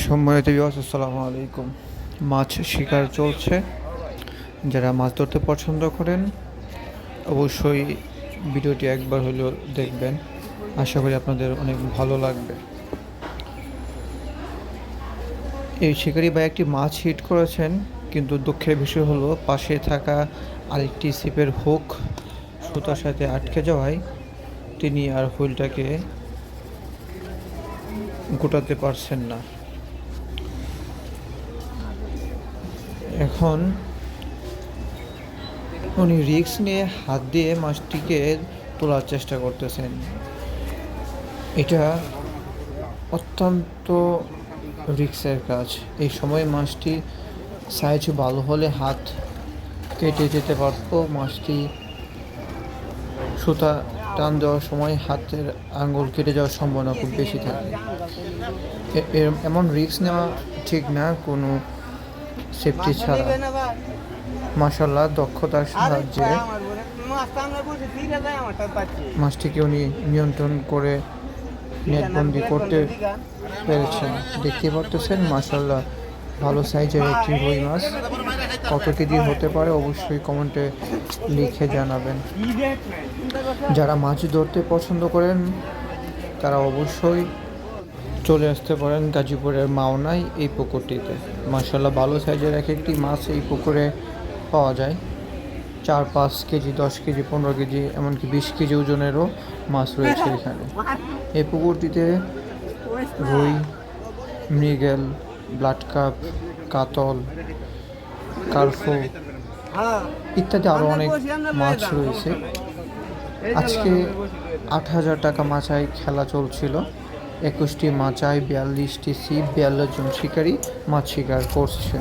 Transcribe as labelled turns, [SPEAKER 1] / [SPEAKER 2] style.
[SPEAKER 1] সম্মানিত ভিউয়ার্স, আসসালামু আলাইকুম। মাছ শিকার চলছে। যারা মাছ ধরতে পছন্দ করেন অবশ্যই ভিডিওটি একবার হলেও দেখবেন। আশা করি আপনাদের অনেক ভালো লাগবে। এই শিকারি ভাই একটি মাছ হিট করেছেন, কিন্তু দুঃখের বিষয় হলো পাশে থাকা আরেকটি ছিপের হুক সুতার সাথে আটকে যাওয়ায় তিনি আর হুইলটাকে গোটাতে পারছেন না। এখন উনি রিস্ক নিয়ে হাত দিয়ে মাছটিকে তোলার চেষ্টা করতেছেন। এটা অত্যন্ত রিস্কের কাজ। এই সময় মাছটি সাইজ ভালো হলে হাত কেটে যেতে পারতো। মাছটি সুতা টান দেওয়ার সময় হাতের আঙ্গুল কেটে যাওয়ার সম্ভাবনা খুব বেশি থাকে। এমন রিস্ক নেওয়া ঠিক না কোনো সেফটি ছাড়া। মাশাআল্লাহ, দক্ষতার সাহায্যে মাছটিকে উনি নিয়ন্ত্রণ করে নেটবন্দি করতে পেরেছেন। দেখতে পারতেছেন, মাশাআল্লাহ ভালো সাইজের একটি রুই মাছ। কত কেজি হতে পারে অবশ্যই কমেন্টে লিখে জানাবেন। যারা মাছ ধরতে পছন্দ করেন তারা অবশ্যই চলে আসতে পারেন গাজীপুরের মাওনায় এই পুকুরটিতে। মাশাআল্লাহ ভালো সাইজের এক একটি মাছ এই পুকুরে পাওয়া যায়। 4-5 কেজি, 10 কেজি, 15 কেজি, এমনকি 20 কেজি ওজনেরও মাছ রয়েছে এখানে। এই পুকুরটিতে রুই, মৃগেল, ব্লাড কাপ, কাতল, কার্ফু ইত্যাদি আরও অনেক মাছ রয়েছে। আজকে 8,000 টাকা মাচায় খেলা চলছিল। 21টি মাচায় 42টি ছিপ, 42 জন শিকারী মাছ শিকার করছে।